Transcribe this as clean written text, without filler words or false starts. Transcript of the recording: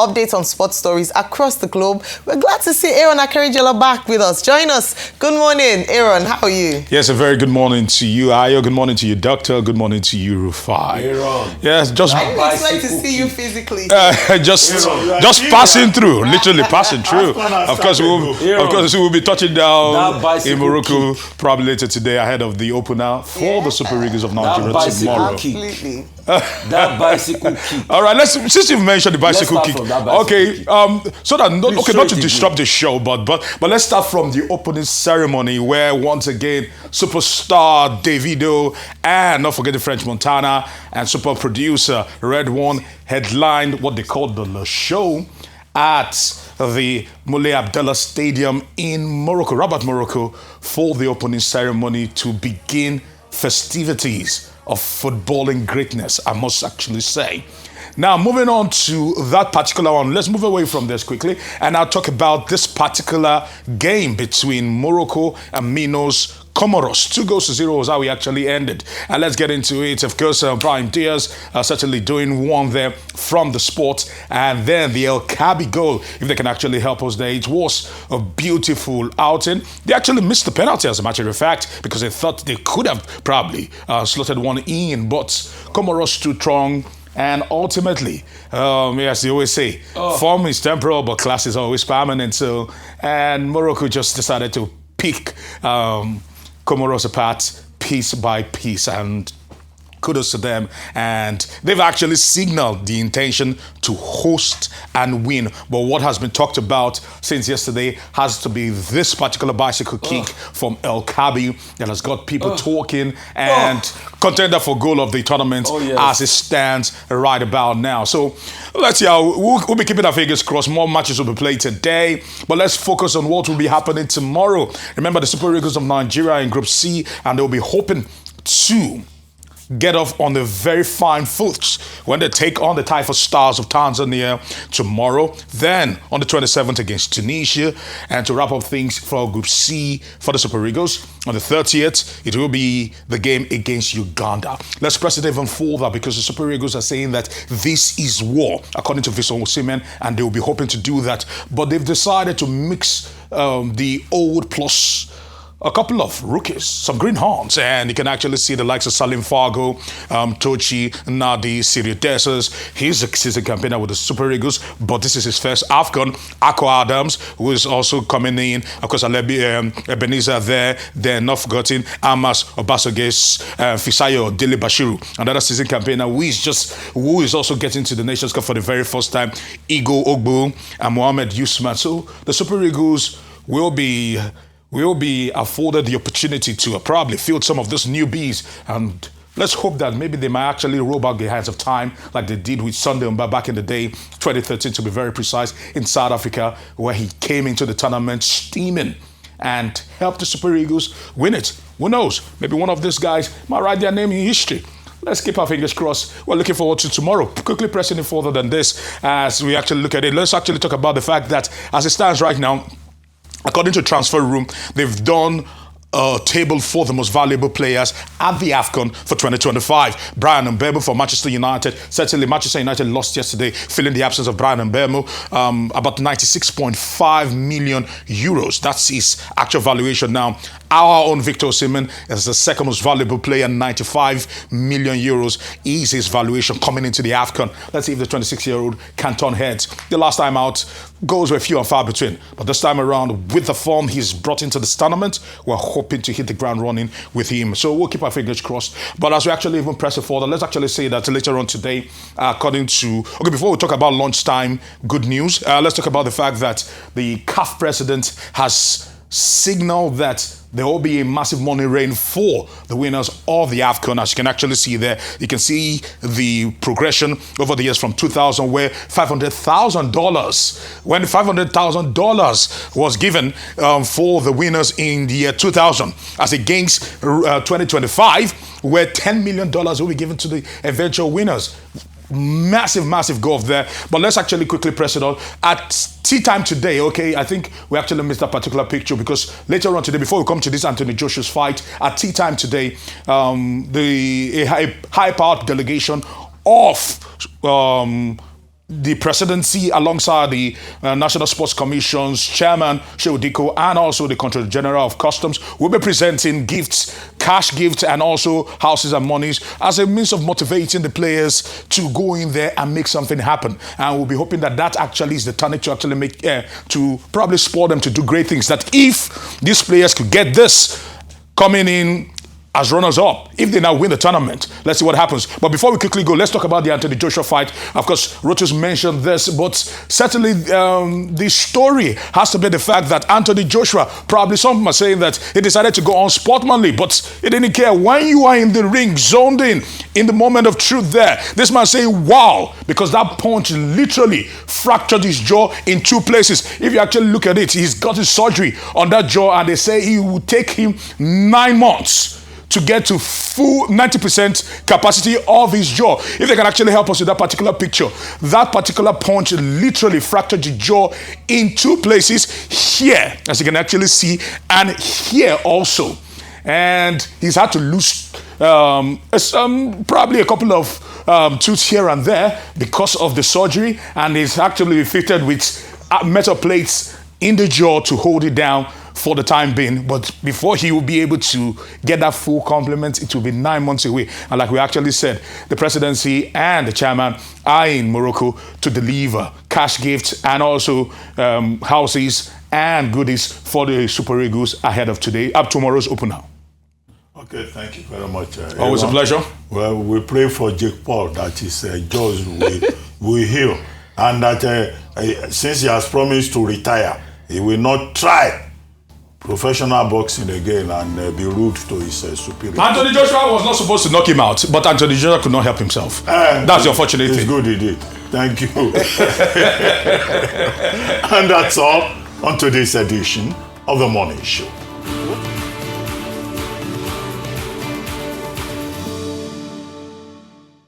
updates on sports stories across the globe. We're glad to see Aaron Akerijala back with us. Join us. Good morning, Aaron. How are you? Yes, a very good morning to you, Ayo. Good morning to you, Doctor. Good morning to you, Rufai. Aaron. Yes, just I'm excited to see you physically. just passing through, literally passing through. Of course, we'll be touching down in Morocco probably later today ahead of the opener for the Super Eagles of Nigeria tomorrow. Absolutely. That bicycle kick. All right, since you've mentioned the bicycle kick, okay, so that not to disrupt the show, but let's start from the opening ceremony where once again superstar Davido and not forget the French Montana and super producer Red One headlined what they called the Le Show at the Moulay Abdallah Stadium in Morocco, Rabat, Morocco, for the opening ceremony to begin festivities of footballing greatness, I must actually say. Now, moving on to that particular one, let's move away from this quickly, and I'll talk about this particular game between Morocco and Minos Comoros. 2-0 was how we actually ended. And let's get into it. Of course, Brahim Diaz certainly doing one there from the sport. And then the El Kabi goal, if they can actually help us there. It was a beautiful outing. They actually missed the penalty, as a matter of fact, because they thought they could have probably slotted one in. But Comoros stood strong. And ultimately, as they always say, form is temporal, but class is always permanent. And Morocco just decided to pick Comoros apart piece by piece, and kudos to them. And they've actually signaled the intention to host and win. But what has been talked about since yesterday has to be this particular bicycle kick from El Kabi that has got people talking and contender for goal of the tournament as it stands right about now. So let's see how we'll be keeping our fingers crossed. More matches will be played today, but let's focus on what will be happening tomorrow. Remember the Super Eagles of Nigeria in Group C, and they'll be hoping to get off on the very fine foot when they take on the Taifa Stars of Tanzania tomorrow. Then on the 27th against Tunisia. And to wrap up things for Group C for the Super Eagles, on the 30th, it will be the game against Uganda. Let's press it even further because the Super Eagles are saying that this is war, according to Victor Osimhen, and they will be hoping to do that. But they've decided to mix the old plus a couple of rookies, some greenhorns, and you can actually see the likes of Salim Fargo, Tochi, Nadi, Sirio Dessers. He's a season campaigner with the Super Eagles, but this is his first AFCON. Akko Adams, who is also coming in. Of course, Ebenezer there, then not forgotten, Amas Obasoges, Fisayo Dele Bashiru, another season campaigner who is also getting to the Nations Cup for the very first time, Igo Ogbu and Mohamed Yusman. So the Super Eagles will be afforded the opportunity to probably field some of these newbies, and let's hope that maybe they might actually roll back the hands of time like they did with Sunday Mba back in the day, 2013 to be very precise, in South Africa, where he came into the tournament steaming and helped the Super Eagles win it. Who knows? Maybe one of these guys might write their name in history. Let's keep our fingers crossed. We're looking forward to tomorrow. Quickly pressing it further than this as we actually look at it. Let's actually talk about the fact that as it stands right now, according to Transfer Room, they've done a table for the most valuable players at the AFCON for 2025. Brian Mbeumo for Manchester United. Certainly, Manchester United lost yesterday, filling the absence of Brian Mbeumo. About 96.5 million euros. That's his actual valuation now. Our own Victor Osimhen is the second most valuable player, 95 million euros is his valuation coming into the AFCON. Let's see if the 26-year-old can turn heads. The last time out, goals were few and far between. But this time around, with the form he's brought into this tournament, we're hoping to hit the ground running with him. So we'll keep our fingers crossed. But as we actually even press it further, let's actually say that later on today, according to... Okay, before we talk about lunchtime good news, let's talk about the fact that the CAF president has signaled that there will be a massive money rain for the winners of the AFCON. As you can actually see there, you can see the progression over the years from 2000, where $500,000, when $500,000 was given for the winners in the year 2000, as against 2025, where $10 million will be given to the eventual winners. Massive gulf there. But let's actually quickly press it on. At tea time today, okay, I think we actually missed that particular picture because later on today, before we come to this Anthony Joshua's fight, at tea time today, a high-powered delegation of the presidency alongside the National Sports Commission's chairman, Shehu Diko, and also the Controller General of Customs will be presenting gifts, cash gifts, and also houses and monies as a means of motivating the players to go in there and make something happen. And we'll be hoping that that actually is the tonic to actually make, to probably spur them to do great things. That if these players could get this coming in as runners-up, if they now win the tournament, let's see what happens. But before we quickly go, let's talk about the Anthony Joshua fight. Of course, Rotus mentioned this, but certainly the story has to be the fact that Anthony Joshua, probably some are saying that he decided to go unsportsmanly, but he didn't care. When you are in the ring, zoned in the moment of truth there, this man say, wow, because that punch literally fractured his jaw in 2 places. If you actually look at it, he's got his surgery on that jaw, and they say it will take him 9 months to get to full 90% capacity of his jaw. If they can actually help us with that particular picture, that particular punch literally fractured the jaw in 2 places, here, as you can actually see, and here also. And he's had to lose probably a couple of tooths here and there because of the surgery, and he's actually fitted with metal plates in the jaw to hold it down for the time being. But before he will be able to get that full complement, it will be 9 months away. And like we actually said, the presidency and the chairman are in Morocco to deliver cash gifts and also houses and goodies for the Super Eagles ahead of tomorrow's opener. Okay, thank you very much. Always a pleasure. Well, we pray for Jake Paul that his jaws will heal, and that since he has promised to retire, he will not try professional boxing again and be rude to his superior. Anthony Joshua was not supposed to knock him out, but Anthony Joshua could not help himself. That's the unfortunate thing. It's good he did. Thank you. And that's all on today's edition of The Morning Show.